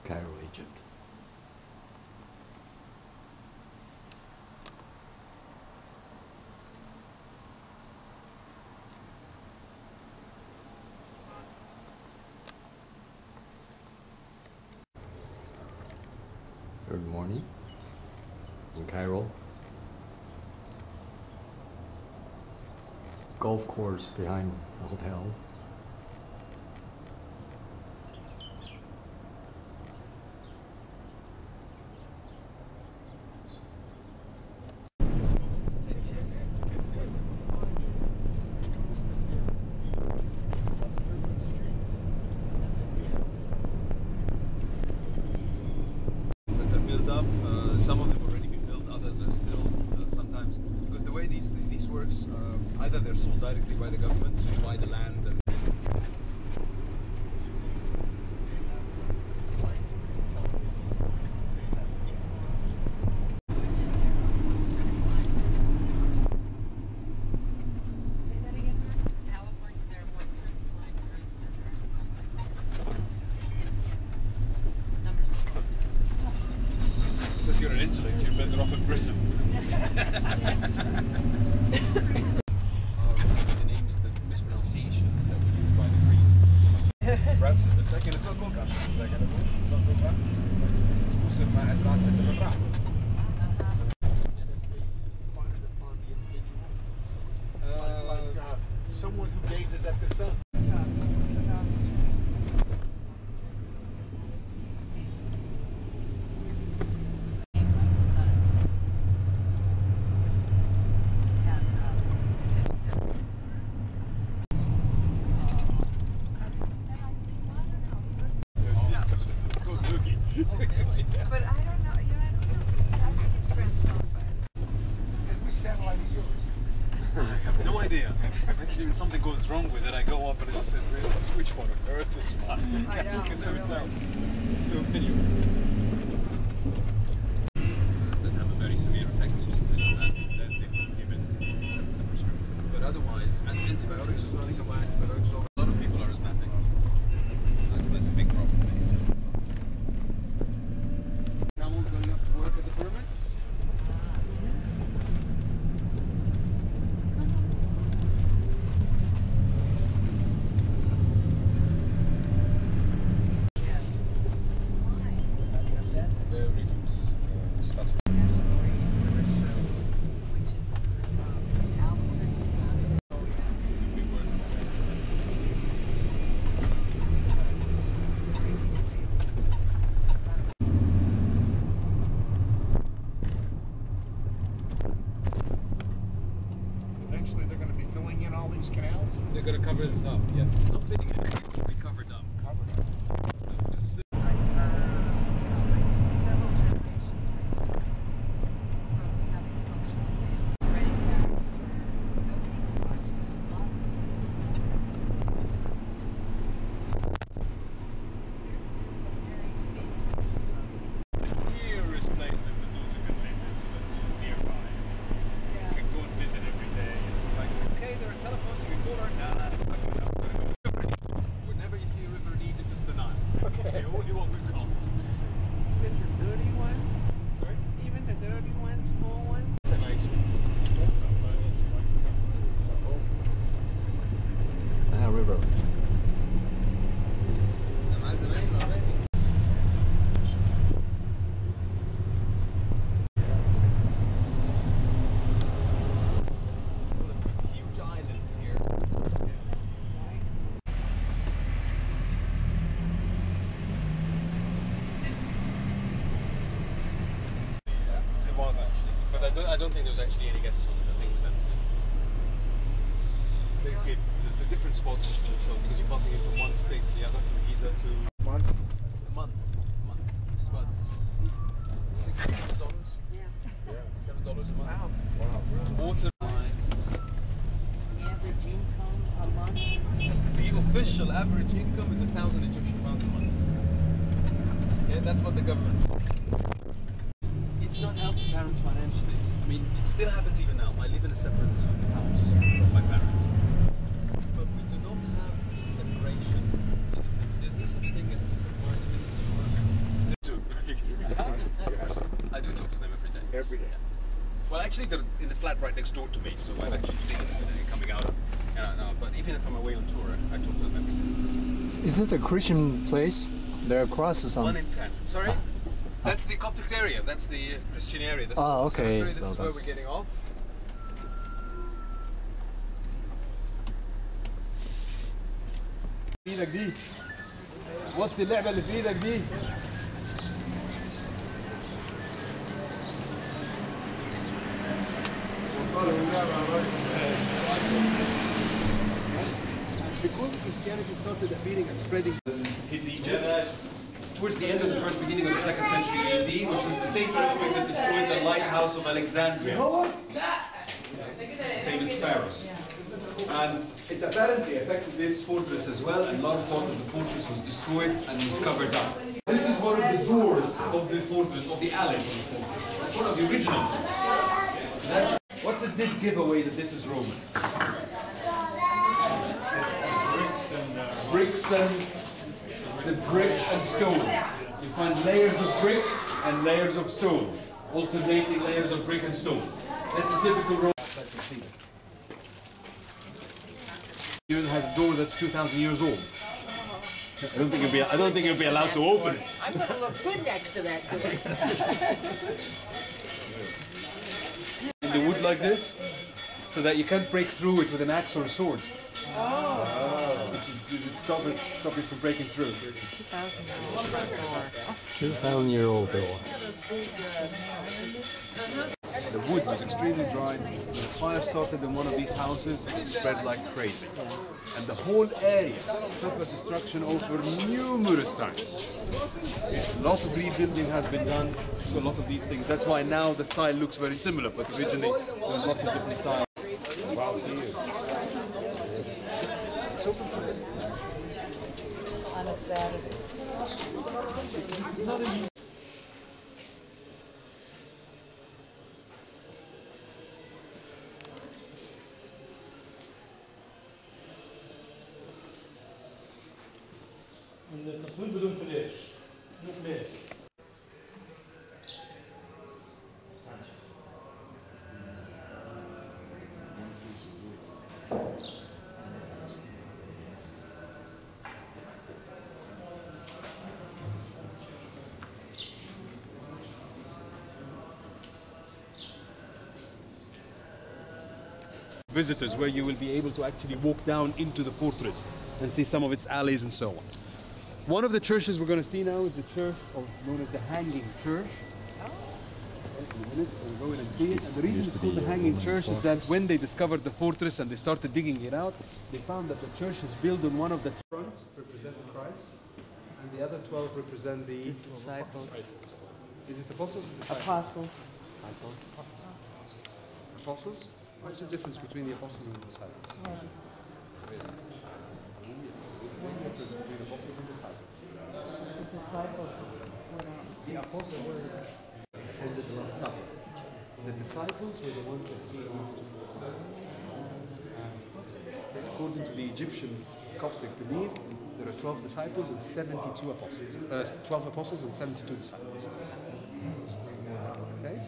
Cairo, Egypt. Third morning in Cairo. Golf course behind the hotel. Some of them already been built, others are still sometimes, because the way these works, either they're sold directly by the government, so you buy the land and if you're an intellect, you're better off in prison. The names, the mispronunciations that were used by the Greeks. Ramses the second is not called Ramses the second. It's not called Ramses. It's also مع دراسة الرّاء. Yes. Upon the individual. Like someone who gazes at the sun. But I don't know, I think it's transformed by us. And which satellite is yours? I have no idea. Actually, when something goes wrong with it, I go up and I just say, which one on earth is mine? I know, You can never really. tell. So many of them. That have a very severe effects or something like that, then they will give it a prescription. But otherwise, antibiotics is running about antibiotics. So a lot of people are asthmatic. That's a big problem. Camels going up to work at the pyramids. Very good stuff. Which is Eventually they're going to be filling in all these canals? They're going to cover it up, yeah. Not fitting it, it will be covered up. Covered up. several generations from having functional grandparents where nobody's watching, lots of single mothers. There's a very big Here is a place that the daughter can live in, so that's just nearby. You yeah. can go and visit every day, and it's like, okay, there are telephones, you can call her. Nah, it's not going to. Whenever you see a river in Egypt, it's the Nile. It's the only one we've got. Even the dirty one? Sorry? Even the dirty one, small one? It's a nice one. River. Huge island here. It was actually, but I don't think there was actually any guests on it. I think it was empty. The different spots, so because you're passing in from one state to the other, from Giza to a month. It's about $600. Yeah. $7 a month. Wow. Water lines. The average income a month? The official average income is 1,000 Egyptian pounds a month. Yeah, that's what the government said. It's not helping parents financially. I mean, it still happens even now. I live in a separate house from my parents. But we do not have this separation. There's no such thing as this is mine and this is yours. actually they're in the flat right next door to me, so I've actually seen them coming out. No, but even if I'm away on tour, I talk to them every time. Is it a Christian place? There are crosses on. 1 in 10. Sorry? That's the Coptic area. That's the Christian area. That's Oh, okay. This So is where we're getting off. ايدك دي وطي اللعبه اللي في ايدك دي Because Christianity started appearing and spreading hit Egypt towards the end of the first beginning of the 2nd century AD, which was the same earthquake that destroyed the lighthouse of Alexandria, famous pharaohs. And it apparently affected this fortress as well, and large part of the fortress was destroyed and was covered up. This is one of the doors of the fortress, of the alleys of the fortress. That's one of the original doors. So that's, what's a dead giveaway that this is Roman? Bricks and the brick and stone. You find layers of brick and layers of stone, alternating layers of brick and stone. That's a typical Roman. It has a door that's 2,000 years old. I don't think you'll be allowed to open it. I'm gonna look good next to that door. In the wood like this, so that you can't break through it with an axe or a sword. Which would stop it from breaking through. 2,000-year-old door. The wood was extremely dry. When the fire started in one of these houses, it spread like crazy. And the whole area suffered destruction over numerous times. A lot of rebuilding has been done to a lot of these things. That's why now the style looks very similar, but originally there was lots of different styles. Wow, On a Saturday. this is not a التصوير بدون فلاش مو فلاش visitors, where you will be able to actually walk down into the fortress and see some of its alleys and so on. One of the churches we're going to see now is the church known as the Hanging Church. In a minute, we'll go in and see it. And the reason it's called the Hanging Church is that when they discovered the fortress and they started digging it out, they found that the church is built on one of the front represents Christ, and the other 12 represent the Disciples. Is it apostles or disciples? Apostles. Apostles? What's the difference between the apostles and the disciples? The apostles attended the Last Supper. The disciples were the ones that came afterwards. According to the Egyptian Coptic belief, there are 12 disciples and 72 apostles. 12 apostles and 72 disciples. Okay?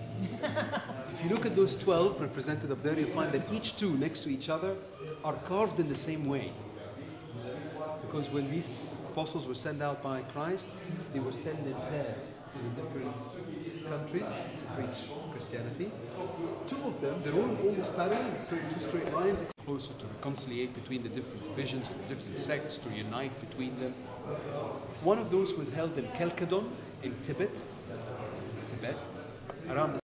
If you look at those 12 represented up there, you'll find that each two next to each other are carved in the same way. Because when these apostles were sent out by Christ, they were sent in pairs to the different countries to preach Christianity. Two of them, they're all almost parallel, two straight lines, closer to reconciliate between the different visions and the different sects, to unite between them. One of those was held in Kelkadon in Tibet, around the